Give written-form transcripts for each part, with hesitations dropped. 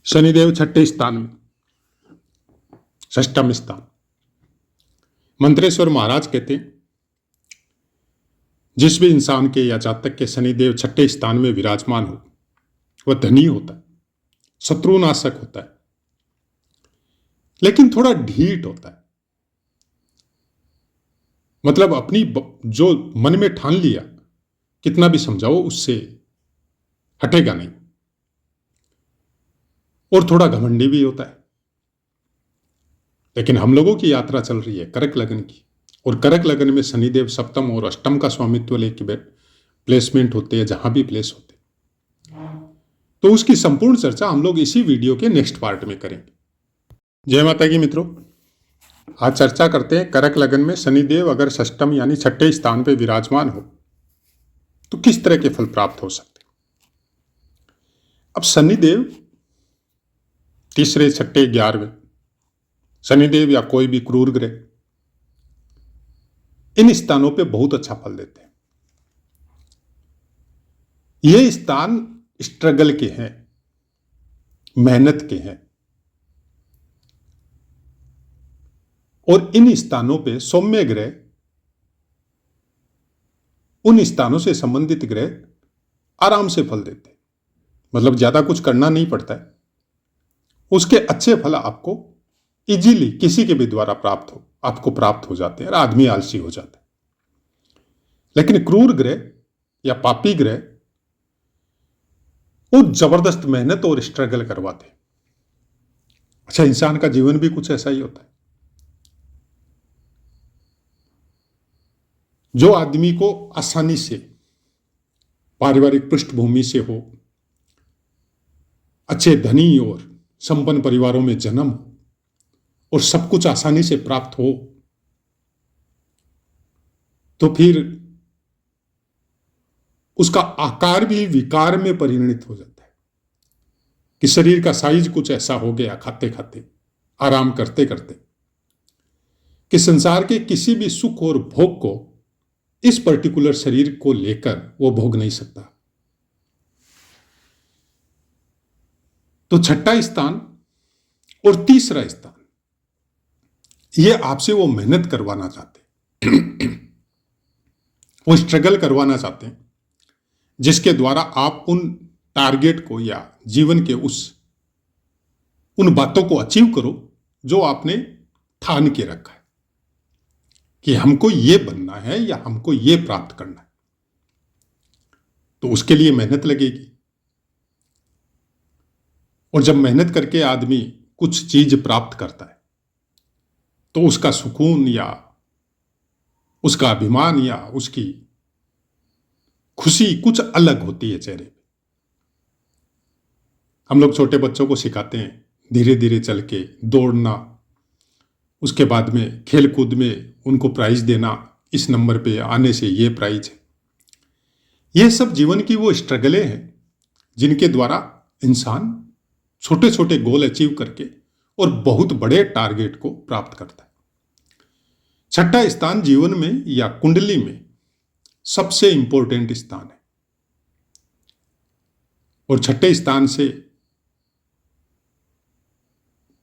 शनिदेव छठे स्थान में, षष्ठम स्थान। मंत्रेश्वर महाराज कहते हैं जिस भी इंसान के या जातक के शनिदेव छठे स्थान में विराजमान हो वह धनी होता है, शत्रुनाशक होता है, लेकिन थोड़ा ढीठ होता है। मतलब अपनी जो मन में ठान लिया कितना भी समझाओ उससे हटेगा नहीं, और थोड़ा घमंडी भी होता है। लेकिन हम लोगों की यात्रा चल रही है कर्क लगन की, और कर्क लगन में शनिदेव सप्तम और अष्टम का स्वामित्व लेके प्लेसमेंट होते हैं, जहां भी प्लेस होते हैं। तो उसकी संपूर्ण चर्चा हम लोग इसी वीडियो के नेक्स्ट पार्ट में करेंगे। जय माता की मित्रों, आज चर्चा करते हैं कर्क लगन में शनिदेव अगर षष्टम यानी छठे स्थान पे विराजमान हो तो किस तरह के फल प्राप्त हो सकते हैं। अब शनिदेव तीसरे, छठे, 11वें, शनिदेव या कोई भी क्रूर ग्रह इन स्थानों पे बहुत अच्छा फल देते हैं। ये स्थान स्ट्रगल के हैं, मेहनत के हैं, और इन स्थानों पे सौम्य ग्रह, उन स्थानों से संबंधित ग्रह आराम से फल देते हैं। मतलब ज्यादा कुछ करना नहीं पड़ता है, उसके अच्छे फल आपको इजीली किसी के भी द्वारा आपको प्राप्त हो जाते हैं, और आदमी आलसी हो जाता है। लेकिन क्रूर ग्रह या पापी ग्रह वो जबरदस्त मेहनत और स्ट्रगल करवाते हैं। अच्छा, इंसान का जीवन भी कुछ ऐसा ही होता है। जो आदमी को आसानी से पारिवारिक पृष्ठभूमि से हो, अच्छे धनी और संपन्न परिवारों में जन्म हो, और सब कुछ आसानी से प्राप्त हो, तो फिर उसका आकार भी विकार में परिणत हो जाता है कि शरीर का साइज कुछ ऐसा हो गया खाते खाते, आराम करते करते, कि संसार के किसी भी सुख और भोग को इस पर्टिकुलर शरीर को लेकर वो भोग नहीं सकता। तो छठा स्थान और तीसरा स्थान ये आपसे वो मेहनत करवाना चाहते हैं, वो स्ट्रगल करवाना चाहते हैं, जिसके द्वारा आप उन टारगेट को या जीवन के उन बातों को अचीव करो जो आपने ठान के रखा है कि हमको ये बनना है या हमको ये प्राप्त करना है। तो उसके लिए मेहनत लगेगी, और जब मेहनत करके आदमी कुछ चीज प्राप्त करता है तो उसका सुकून या उसका अभिमान या उसकी खुशी कुछ अलग होती है चेहरे पे। हम लोग छोटे बच्चों को सिखाते हैं धीरे धीरे चल के दौड़ना, उसके बाद में खेल कूद में उनको प्राइज देना, इस नंबर पे आने से ये प्राइज है। ये सब जीवन की वो स्ट्रगलें हैं जिनके द्वारा इंसान छोटे छोटे गोल अचीव करके और बहुत बड़े टारगेट को प्राप्त करता है। छठा स्थान जीवन में या कुंडली में सबसे इंपॉर्टेंट स्थान है, और छठे स्थान से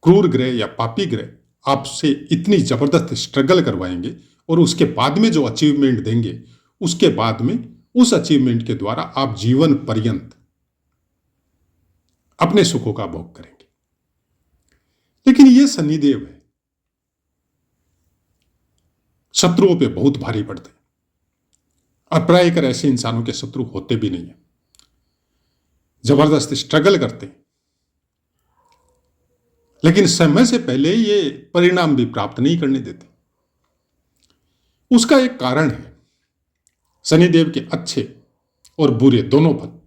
क्रूर ग्रह या पापी ग्रह आपसे इतनी जबरदस्त स्ट्रगल करवाएंगे, और उसके बाद में जो अचीवमेंट देंगे, उसके बाद में उस अचीवमेंट के द्वारा आप जीवन पर्यंत अपने सुखों का भोग करेंगे। लेकिन ये शनिदेव है, शत्रुओं पे बहुत भारी पड़ते हैं, और प्रायकर ऐसे इंसानों के शत्रु होते भी नहीं है। जबरदस्त स्ट्रगल करते हैं, लेकिन समय से पहले ये परिणाम भी प्राप्त नहीं करने देते। उसका एक कारण है शनिदेव के अच्छे और बुरे दोनों फल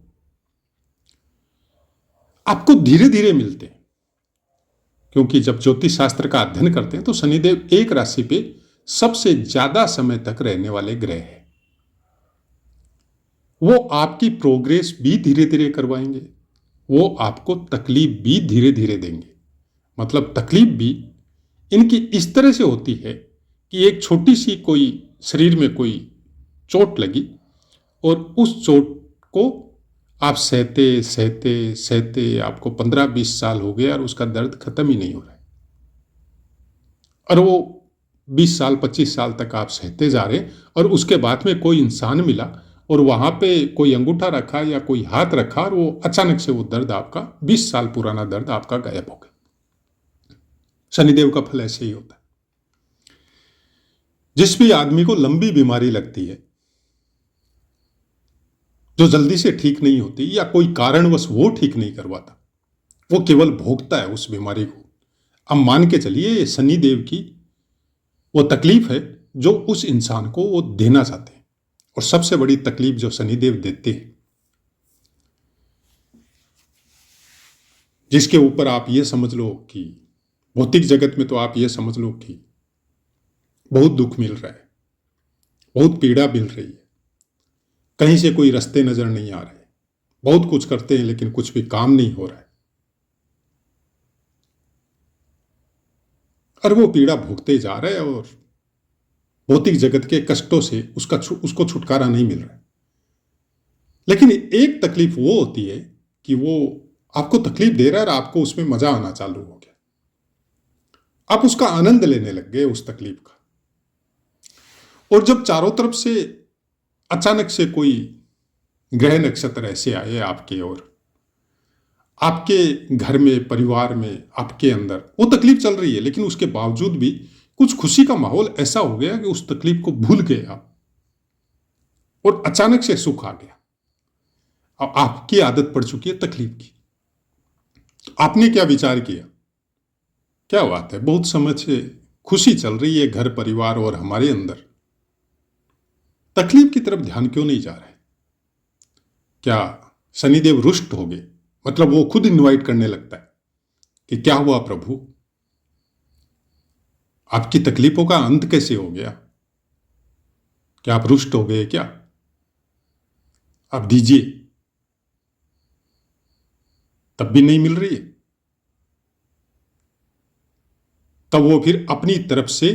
आपको धीरे धीरे मिलते हैं, क्योंकि जब ज्योतिष शास्त्र का अध्ययन करते हैं तो शनिदेव एक राशि पे सबसे ज्यादा समय तक रहने वाले ग्रह है। वो आपकी प्रोग्रेस भी धीरे धीरे करवाएंगे, वो आपको तकलीफ भी धीरे धीरे देंगे। मतलब तकलीफ भी इनकी इस तरह से होती है कि एक छोटी सी कोई शरीर में कोई चोट लगी, और उस चोट को आप सहते सहते सहते आपको 15-20 साल हो गए और उसका दर्द खत्म ही नहीं हो रहा है, और वो 20 साल 25 साल तक आप सहते जा रहे, और उसके बाद में कोई इंसान मिला और वहां पे कोई अंगूठा रखा या कोई हाथ रखा और वो अचानक से वो दर्द आपका 20 साल पुराना दर्द आपका गायब हो गया। शनिदेव का फल ऐसे ही होता है। जिस भी आदमी को लंबी बीमारी लगती है जो जल्दी से ठीक नहीं होती, या कोई कारणवश वो ठीक नहीं करवाता, वो केवल भोगता है उस बीमारी को। अब मान के चलिए ये शनिदेव की वो तकलीफ है जो उस इंसान को वो देना चाहते हैं। और सबसे बड़ी तकलीफ जो शनिदेव देते हैं, जिसके ऊपर आप ये समझ लो कि भौतिक जगत में तो आप ये समझ लो कि बहुत दुख मिल रहा है, बहुत पीड़ा मिल रही है, कहीं से कोई रास्ते नजर नहीं आ रहे, बहुत कुछ करते हैं लेकिन कुछ भी काम नहीं हो रहा है, और वो पीड़ा भोगते जा रहे हैं और भौतिक जगत के कष्टों से उसको छुटकारा नहीं मिल रहा है। लेकिन एक तकलीफ वो होती है कि वो आपको तकलीफ दे रहा है और आपको उसमें मजा आना चालू हो गया, आप उसका आनंद लेने लग गए उस तकलीफ का। और जब चारों तरफ से अचानक से कोई ग्रह नक्षत्र ऐसे आए आपके ओर, आपके घर में, परिवार में, आपके अंदर वो तकलीफ चल रही है, लेकिन उसके बावजूद भी कुछ खुशी का माहौल ऐसा हो गया कि उस तकलीफ को भूल गए आप, और अचानक से सुख आ गया। अब आपकी आदत पड़ चुकी है तकलीफ की, तो आपने क्या विचार किया, क्या बात है, बहुत समय से खुशी चल रही है घर परिवार और हमारे अंदर, तकलीफ की तरफ ध्यान क्यों नहीं जा रहा है? क्या शनिदेव रुष्ट हो गए? मतलब वो खुद इनवाइट करने लगता है कि क्या हुआ प्रभु, आपकी तकलीफों का अंत कैसे हो गया, क्या आप रुष्ट हो गए क्या, आप दीजिए, तब भी नहीं मिल रही है। तब वो फिर अपनी तरफ से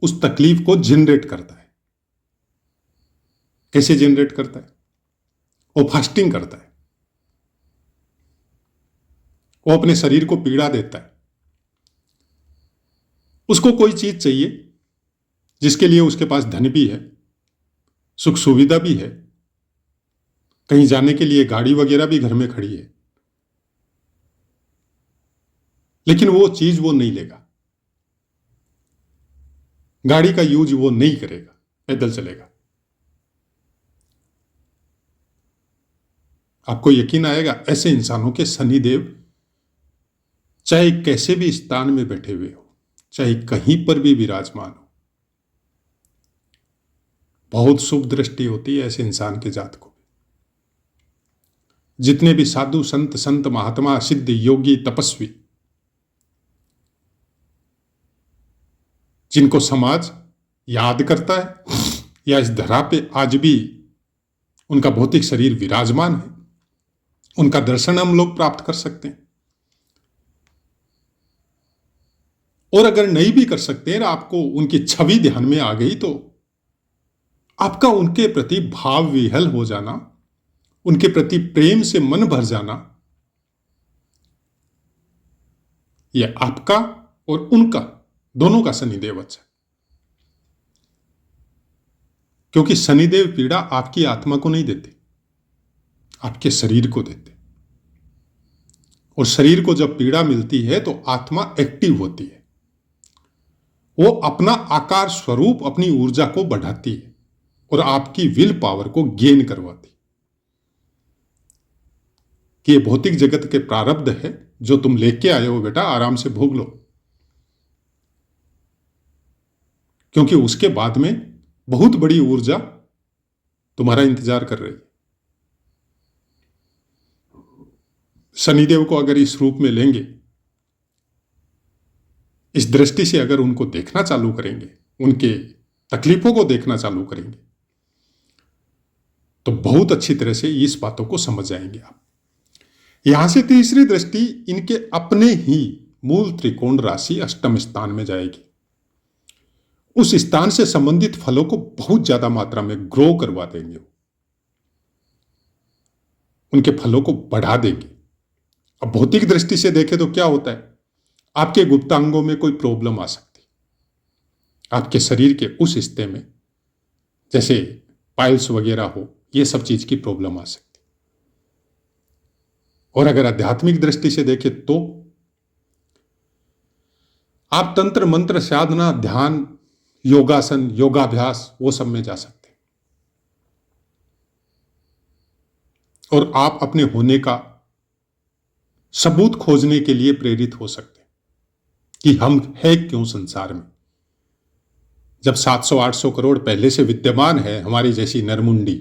उस तकलीफ को जनरेट करता है। कैसे जनरेट करता है? वो फास्टिंग करता है, वो अपने शरीर को पीड़ा देता है। उसको कोई चीज चाहिए जिसके लिए उसके पास धन भी है, सुख सुविधा भी है, कहीं जाने के लिए गाड़ी वगैरह भी घर में खड़ी है, लेकिन वो चीज वो नहीं लेगा, गाड़ी का यूज वो नहीं करेगा, पैदल चलेगा। आपको यकीन आएगा, ऐसे इंसानों के शनिदेव चाहे कैसे भी स्थान में बैठे हुए हो, चाहे कहीं पर भी विराजमान हो, बहुत शुभ दृष्टि होती है ऐसे इंसान के जात को। जितने भी साधु संत महात्मा, सिद्ध, योगी, तपस्वी, जिनको समाज याद करता है या इस धरा पे आज भी उनका भौतिक शरीर विराजमान है, उनका दर्शन हम लोग प्राप्त कर सकते हैं। और अगर नहीं भी कर सकते हैं, आपको उनकी छवि ध्यान में आ गई, तो आपका उनके प्रति भाव विहल हो जाना, उनके प्रति प्रेम से मन भर जाना, यह आपका और उनका दोनों का शनिदेव अच्छा है। क्योंकि शनिदेव पीड़ा आपकी आत्मा को नहीं देते, आपके शरीर को देते। और शरीर को जब पीड़ा मिलती है तो आत्मा एक्टिव होती है, वो अपना आकार स्वरूप, अपनी ऊर्जा को बढ़ाती है और आपकी विल पावर को गेन करवाती है कि ये भौतिक जगत के प्रारब्ध है, जो तुम लेके आए हो बेटा, आराम से भोग लो, क्योंकि उसके बाद में बहुत बड़ी ऊर्जा तुम्हारा इंतजार कर रही है। शनिदेव को अगर इस रूप में लेंगे, इस दृष्टि से अगर उनको देखना चालू करेंगे, उनके तकलीफों को देखना चालू करेंगे, तो बहुत अच्छी तरह से इस बातों को समझ जाएंगे आप। यहां से तीसरी दृष्टि इनके अपने ही मूल त्रिकोण राशि अष्टम स्थान में जाएगी। उस स्थान से संबंधित फलों को बहुत ज्यादा मात्रा में ग्रो करवा देंगे। उनके फलों को बढ़ा देंगे। अब भौतिक दृष्टि से देखें तो क्या होता है, आपके गुप्तांगों में कोई प्रॉब्लम आ सकती है, आपके शरीर के उस हिस्से में जैसे पाइल्स वगैरह हो, ये सब चीज की प्रॉब्लम आ सकती है। और अगर आध्यात्मिक दृष्टि से देखें तो आप तंत्र मंत्र साधना ध्यान योगासन योगाभ्यास वो सब में जा सकते हैं और आप अपने होने का सबूत खोजने के लिए प्रेरित हो सकते हैं कि हम है क्यों संसार में। जब 700-800 करोड़ पहले से विद्यमान है हमारी जैसी नरमुंडी,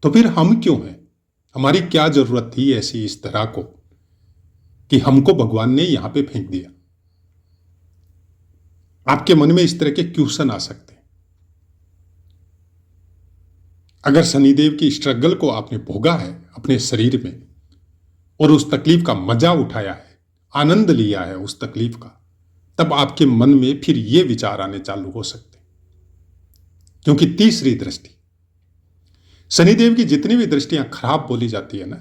तो फिर हम क्यों हैं? हमारी क्या जरूरत थी ऐसी इस तरह को कि हमको भगवान ने यहां पे फेंक दिया? आपके मन में इस तरह के क्वेश्चन आ सकते हैं। अगर शनिदेव की स्ट्रगल को आपने भोगा है अपने शरीर में और उस तकलीफ का मजा उठाया है, आनंद लिया है उस तकलीफ का, तब आपके मन में फिर ये विचार आने चालू हो सकते हैं। क्योंकि तीसरी दृष्टि, शनिदेव की जितनी भी दृष्टियां खराब बोली जाती है ना,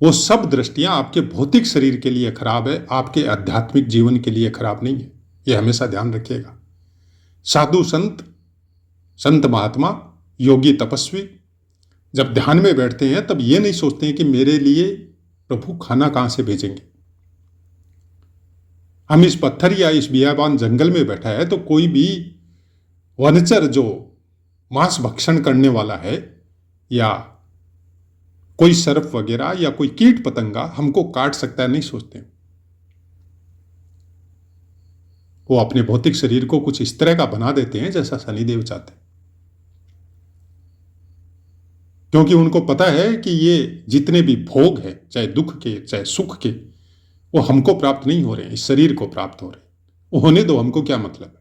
वो सब दृष्टियां आपके भौतिक शरीर के लिए खराब है, आपके आध्यात्मिक जीवन के लिए खराब नहीं है। यह हमेशा ध्यान रखिएगा। साधु संत, संत महात्मा, योगी तपस्वी जब ध्यान में बैठते हैं तब ये नहीं सोचते हैं कि मेरे लिए प्रभु खाना कहां से भेजेंगे। हम इस पत्थर या इस बियाबान जंगल में बैठा है तो कोई भी वनचर जो मांस भक्षण करने वाला है या कोई सर्प वगैरह या कोई कीट पतंगा हमको काट सकता है, नहीं सोचते। वो अपने भौतिक शरीर को कुछ इस तरह का बना देते हैं जैसा शनिदेव चाहते हैं, क्योंकि उनको पता है कि ये जितने भी भोग है, चाहे दुख के चाहे सुख के, वो हमको प्राप्त नहीं हो रहे हैं, इस शरीर को प्राप्त हो रहे हैं। वो होने दो, हमको क्या मतलब है।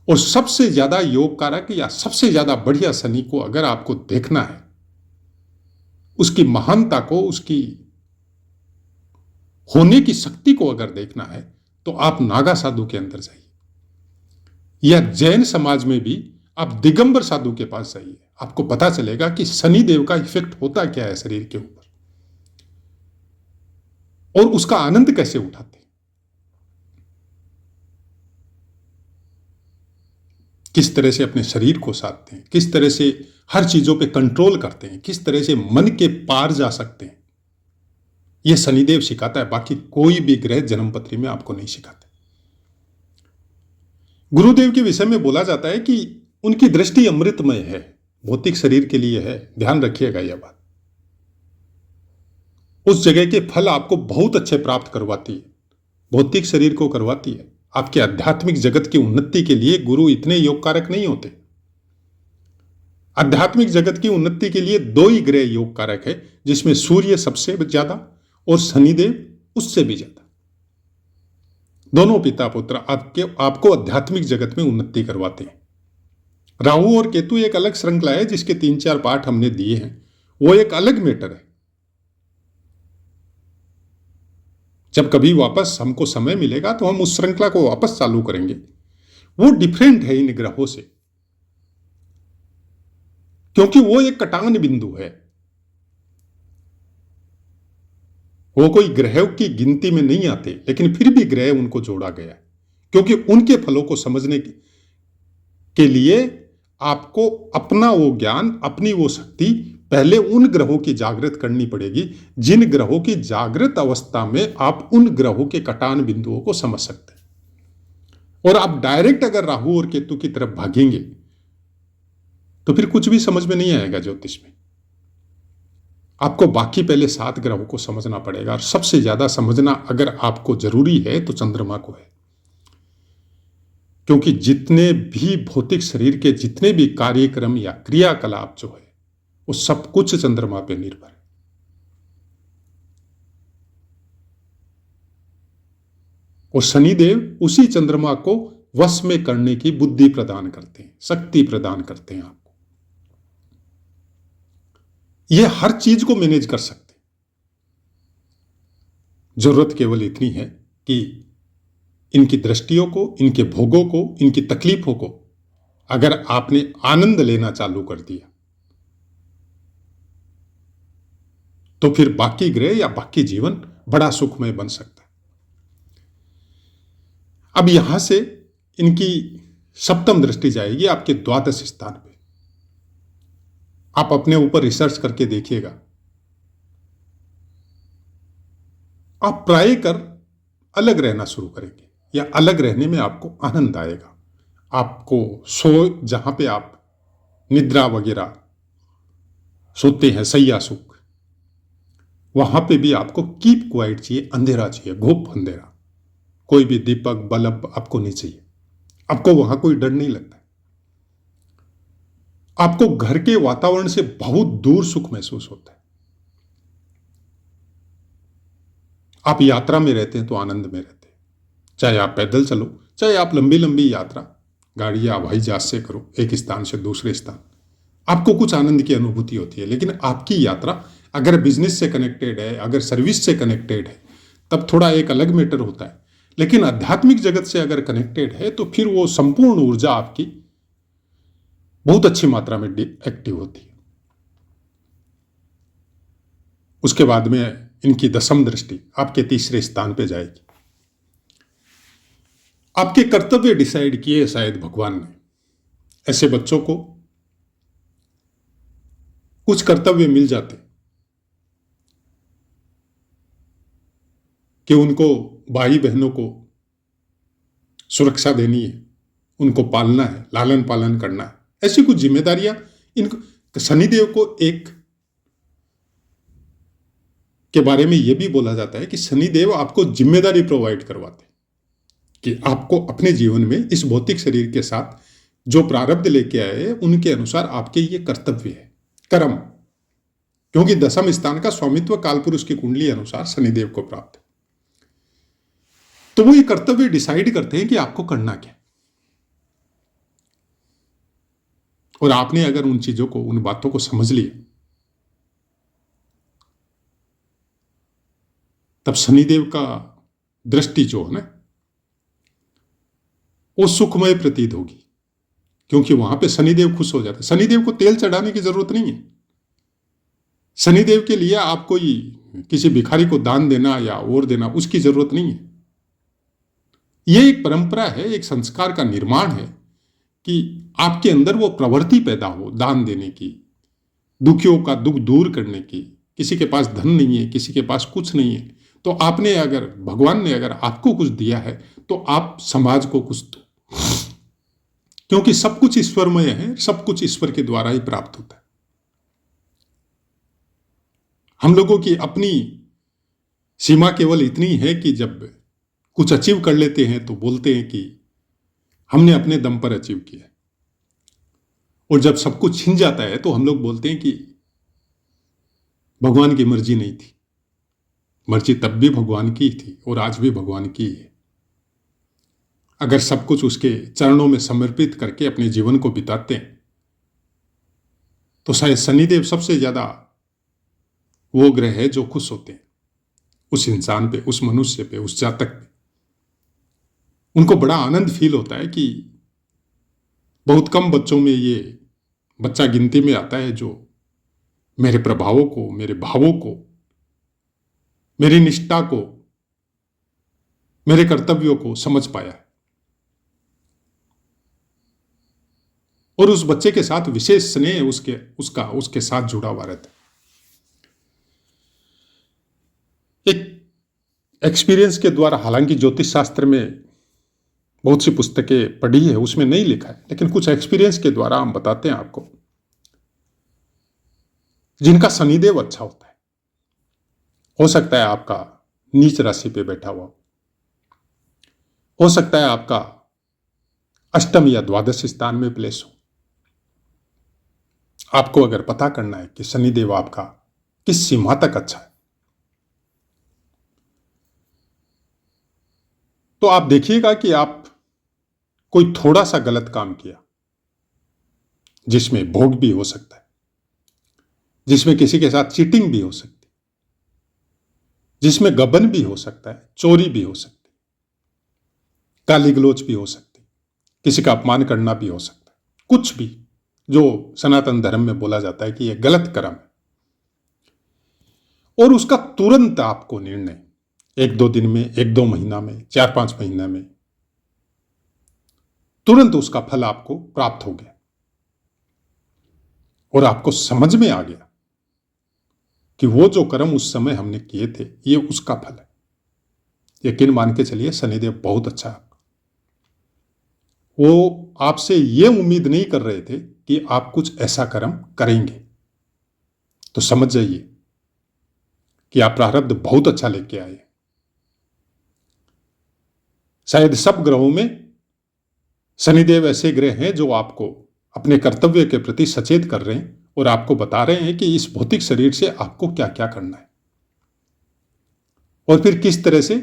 और सबसे ज्यादा योग कारक या सबसे ज्यादा बढ़िया शनि को अगर आपको देखना है, उसकी महानता को, उसकी होने की शक्ति को अगर देखना है, तो आप नागा साधु के अंदर जाइए या जैन समाज में भी आप दिगंबर साधु के पास जाइए। आपको पता चलेगा कि शनि देव का इफेक्ट होता क्या है शरीर के ऊपर और उसका आनंद कैसे उठाते हैं। किस तरह से अपने शरीर को साधते हैं, किस तरह से हर चीजों पे कंट्रोल करते हैं, किस तरह से मन के पार जा सकते हैं, यह शनिदेव सिखाता है। बाकी कोई भी ग्रह जन्मपत्री में आपको नहीं सिखाते। गुरुदेव के विषय में बोला जाता है कि उनकी दृष्टि अमृतमय है, भौतिक शरीर के लिए है। ध्यान रखिएगा यह बात। उस जगह के फल आपको बहुत अच्छे प्राप्त करवाती है, भौतिक शरीर को करवाती है। आपके आध्यात्मिक जगत की उन्नति के लिए गुरु इतने योग कारक नहीं होते। आध्यात्मिक जगत की उन्नति के लिए दो ही ग्रह योग कारक है, जिसमें सूर्य सबसे ज्यादा और शनिदेव उससे भी ज्यादा। दोनों पिता पुत्र आपको आध्यात्मिक जगत में उन्नति करवाते हैं। राहु और केतु एक अलग श्रृंखला है, जिसके 3-4 पाठ हमने दिए हैं, वो एक अलग मैटर है। जब कभी वापस हमको समय मिलेगा तो हम उस श्रृंखला को वापस चालू करेंगे। वो डिफरेंट है इन ग्रहों से, क्योंकि वो एक कटान बिंदु है। वो कोई ग्रहों की गिनती में नहीं आते, लेकिन फिर भी ग्रह उनको जोड़ा गया है, क्योंकि उनके फलों को समझने के लिए आपको अपना वो ज्ञान, अपनी वो शक्ति पहले उन ग्रहों की जागृत करनी पड़ेगी, जिन ग्रहों की जागृत अवस्था में आप उन ग्रहों के कटान बिंदुओं को समझ सकते हैं। और आप डायरेक्ट अगर राहु और केतु की तरफ भागेंगे तो फिर कुछ भी समझ में नहीं आएगा ज्योतिष में। आपको बाकी पहले 7 ग्रहों को समझना पड़ेगा, और सबसे ज्यादा समझना अगर आपको जरूरी है तो चंद्रमा को है, क्योंकि जितने भी भौतिक शरीर के जितने भी कार्यक्रम या क्रियाकलाप जो है वो सब कुछ चंद्रमा पे निर्भर है। और शनिदेव उसी चंद्रमा को वश में करने की बुद्धि प्रदान करते हैं, शक्ति प्रदान करते हैं आपको। ये हर चीज को मैनेज कर सकते हैं। जरूरत केवल इतनी है कि इनकी दृष्टियों को, इनके भोगों को, इनकी तकलीफों को अगर आपने आनंद लेना चालू कर दिया तो फिर बाकी ग्रह या बाकी जीवन बड़ा सुखमय बन सकता है। अब यहां से इनकी सप्तम दृष्टि जाएगी आपके द्वादश स्थान पे। आप अपने ऊपर रिसर्च करके देखिएगा, आप प्राय कर अलग रहना शुरू करेंगे या अलग रहने में आपको आनंद आएगा। आपको जहां पे आप निद्रा वगैरह सोते हैं, सैया सुख, वहां पे भी आपको कीप क्वाइट चाहिए, अंधेरा चाहिए, घुप अंधेरा। कोई भी दीपक बल्ब आपको नहीं चाहिए। आपको वहां कोई डर नहीं लगता। आपको घर के वातावरण से बहुत दूर सुख महसूस होता है। आप यात्रा में रहते हैं तो आनंद में रहते हैं, चाहे आप पैदल चलो, चाहे आप लंबी लंबी यात्रा गाड़ी या हवाई जहाज से करो एक स्थान से दूसरे स्थान, आपको कुछ आनंद की अनुभूति होती है। लेकिन आपकी यात्रा अगर बिजनेस से कनेक्टेड है, अगर सर्विस से कनेक्टेड है, तब थोड़ा एक अलग मैटर होता है। लेकिन आध्यात्मिक जगत से अगर कनेक्टेड है तो फिर वो संपूर्ण ऊर्जा आपकी बहुत अच्छी मात्रा में एक्टिव होती है। उसके बाद में इनकी दसम दृष्टि आपके तीसरे स्थान पे जाएगी। आपके कर्तव्य डिसाइड किए शायद भगवान ने। ऐसे बच्चों को कुछ कर्तव्य मिल जाते कि उनको भाई बहनों को सुरक्षा देनी है, उनको पालना है, लालन पालन करना है, ऐसी कुछ जिम्मेदारियां इनको। शनिदेव को एक के बारे में यह भी बोला जाता है कि शनिदेव आपको जिम्मेदारी प्रोवाइड करवाते हैं कि आपको अपने जीवन में इस भौतिक शरीर के साथ जो प्रारब्ध लेके आए उनके अनुसार आपके ये कर्तव्य है, कर्म। क्योंकि दसम स्थान का स्वामित्व कालपुरुष की कुंडली अनुसार शनिदेव को प्राप्त है। तो वो ये कर्तव्य डिसाइड करते हैं कि आपको करना क्या। और आपने अगर उन चीजों को, उन बातों को समझ लिया, तब शनिदेव का दृष्टि जो है ना, वो सुखमय प्रतीत होगी। क्योंकि वहां पे शनिदेव खुश हो जाते हैं। शनिदेव को तेल चढ़ाने की जरूरत नहीं है। शनिदेव के लिए आप कोई किसी भिखारी को दान देना या और देना, उसकी जरूरत नहीं है। यह एक परंपरा है, एक संस्कार का निर्माण है कि आपके अंदर वो प्रवृत्ति पैदा हो दान देने की, दुखियों का दुख दूर करने की। किसी के पास धन नहीं है, किसी के पास कुछ नहीं है, तो आपने अगर, भगवान ने अगर आपको कुछ दिया है तो आप समाज को कुछ दो। क्योंकि सब कुछ ईश्वरमय है, सब कुछ ईश्वर के द्वारा ही प्राप्त होता है। हम लोगों की अपनी सीमा केवल इतनी है कि जब कुछ अचीव कर लेते हैं तो बोलते हैं कि हमने अपने दम पर अचीव किया, और जब सब कुछ छिन जाता है तो हम लोग बोलते हैं कि भगवान की मर्जी नहीं थी। मर्जी तब भी भगवान की थी और आज भी भगवान की है। अगर सब कुछ उसके चरणों में समर्पित करके अपने जीवन को बिताते हैं तो शायद शनिदेव सबसे ज्यादा वो ग्रह है जो खुश होते हैं उस इंसान पे, उस मनुष्य पे, उस जातक पे। उनको बड़ा आनंद फील होता है कि बहुत कम बच्चों में ये बच्चा गिनती में आता है जो मेरे प्रभावों को, मेरे भावों को, मेरी निष्ठा को, मेरे कर्तव्यों को समझ पाया है। और उस बच्चे के साथ विशेष स्नेह उसके साथ जुड़ा हुआ रहता है। एक एक्सपीरियंस के द्वारा, हालांकि ज्योतिष शास्त्र में बहुत सी पुस्तकें पढ़ी है, उसमें नहीं लिखा है, लेकिन कुछ एक्सपीरियंस के द्वारा हम बताते हैं आपको। जिनका शनिदेव अच्छा होता है, हो सकता है आपका नीच राशि पे बैठा हुआ हो सकता है आपका अष्टम या द्वादश स्थान में प्लेस हो। आपको अगर पता करना है कि शनिदेव आपका किस सीमा तक अच्छा है, तो आप देखिएगा कि आप कोई थोड़ा सा गलत काम किया, जिसमें भोग भी हो सकता है, जिसमें किसी के साथ चीटिंग भी हो सकती है, जिसमें गबन भी हो सकता है, चोरी भी हो सकती है, गाली गलौज भी हो सकती है, किसी का अपमान करना भी हो सकता है, कुछ भी जो सनातन धर्म में बोला जाता है कि यह गलत कर्म है। और उसका तुरंत आपको निर्णय 1-2 दिन में, 1-2 महीना में, 4-5 महीना में तुरंत उसका फल आपको प्राप्त हो गया और आपको समझ में आ गया कि वो जो कर्म उस समय हमने किए थे ये उसका फल है। यकीन मान के चलिए शनिदेव बहुत अच्छा है। वो आपसे ये उम्मीद नहीं कर रहे थे कि आप कुछ ऐसा कर्म करेंगे, तो समझ जाइए कि आप प्रारब्ध बहुत अच्छा लेके आए। शायद सब ग्रहों में शनिदेव ऐसे ग्रह हैं जो आपको अपने कर्तव्य के प्रति सचेत कर रहे हैं और आपको बता रहे हैं कि इस भौतिक शरीर से आपको क्या क्या करना है और फिर किस तरह से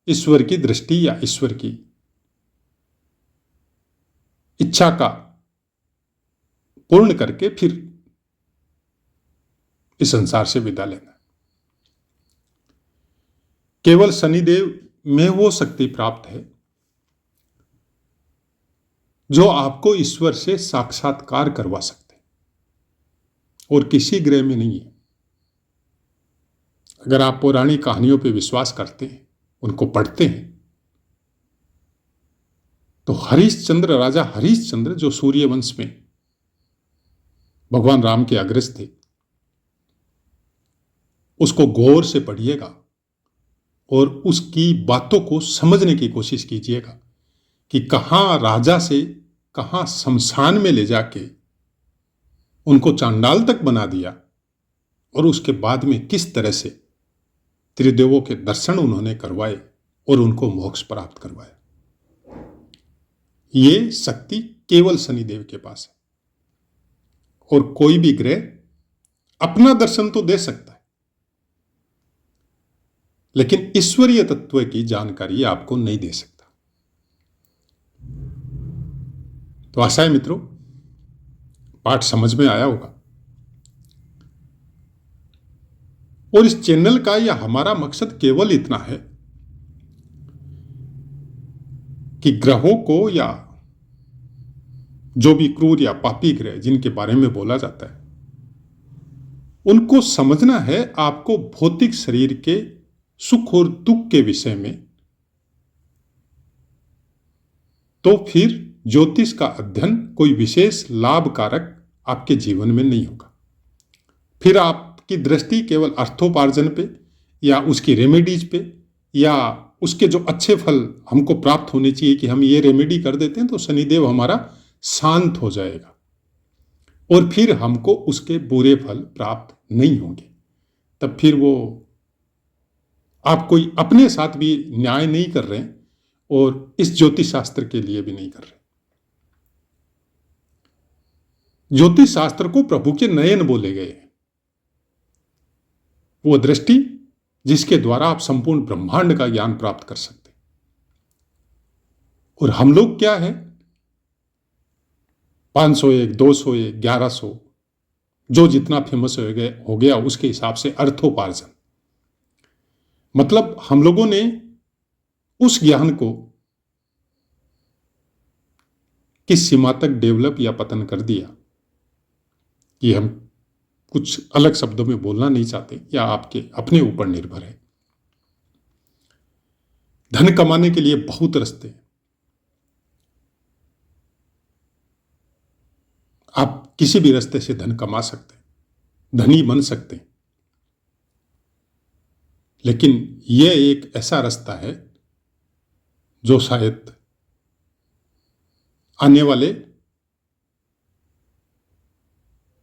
ईश्वर की दृष्टि या ईश्वर की इच्छा का पूर्ण करके फिर इस संसार से विदा लेना। केवल शनिदेव में वो शक्ति प्राप्त है जो आपको ईश्वर से साक्षात्कार करवा सकते हैं और किसी ग्रह में नहीं है। अगर आप पौराणिक कहानियों पर विश्वास करते हैं, उनको पढ़ते हैं, तो हरिश्चंद्र, राजा हरिश्चंद्र जो सूर्यवंश में भगवान राम के अग्रज थे, उसको गौर से पढ़िएगा और उसकी बातों को समझने की कोशिश कीजिएगा कि कहां राजा से कहां शमशान में ले जाके उनको चांडाल तक बना दिया और उसके बाद में किस तरह से त्रिदेवों के दर्शन उन्होंने करवाए और उनको मोक्ष प्राप्त करवाया। ये शक्ति केवल शनिदेव के पास है और कोई भी ग्रह अपना दर्शन तो दे सकता है, लेकिन ईश्वरीय तत्व की जानकारी आपको नहीं दे सकता। तो आशा है मित्रों पाठ समझ में आया होगा और इस चैनल का या हमारा मकसद केवल इतना है कि ग्रहों को या जो भी क्रूर या पापी ग्रह जिनके बारे में बोला जाता है उनको समझना है। आपको भौतिक शरीर के सुख और दुख के विषय में तो फिर ज्योतिष का अध्ययन कोई विशेष लाभकारक आपके जीवन में नहीं होगा। फिर आपकी दृष्टि केवल अर्थोपार्जन पे या उसकी रेमेडीज पे या उसके जो अच्छे फल हमको प्राप्त होने चाहिए कि हम ये रेमेडी कर देते हैं तो शनिदेव हमारा शांत हो जाएगा और फिर हमको उसके बुरे फल प्राप्त नहीं होंगे। तब फिर वो आप कोई अपने साथ भी न्याय नहीं कर रहे हैं और इस ज्योतिष शास्त्र के लिए भी नहीं कर रहे। ज्योतिष शास्त्र को प्रभु के नयन बोले गए हैं, वो दृष्टि जिसके द्वारा आप संपूर्ण ब्रह्मांड का ज्ञान प्राप्त कर सकते हैं। और हम लोग क्या है 501, 201, 1100 जो जितना फेमस हो गया उसके हिसाब से अर्थोपार्जन, मतलब हम लोगों ने उस ज्ञान को किस सीमा तक डेवलप या पतन कर दिया ये हम कुछ अलग शब्दों में बोलना नहीं चाहते या आपके अपने ऊपर निर्भर है। धन कमाने के लिए बहुत रास्ते हैं। आप किसी भी रास्ते से धन कमा सकते हैं, धनी बन सकते हैं, लेकिन यह एक ऐसा रास्ता है जो शायद आने वाले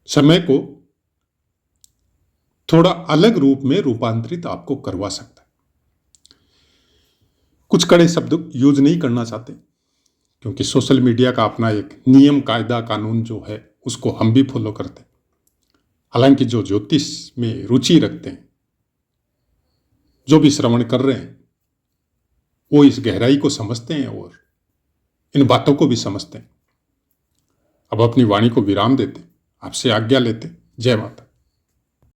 समय को थोड़ा अलग रूप में रूपांतरित आपको करवा सकता है। कुछ कड़े शब्द यूज नहीं करना चाहते क्योंकि सोशल मीडिया का अपना एक नियम कायदा कानून जो है उसको हम भी फॉलो करते हैं। हालांकि जो ज्योतिष में रुचि रखते हैं, जो भी श्रवण कर रहे हैं, वो इस गहराई को समझते हैं और इन बातों को भी समझते हैं। अब अपनी वाणी को विराम देते, आपसे आज्ञा लेते। जय माता।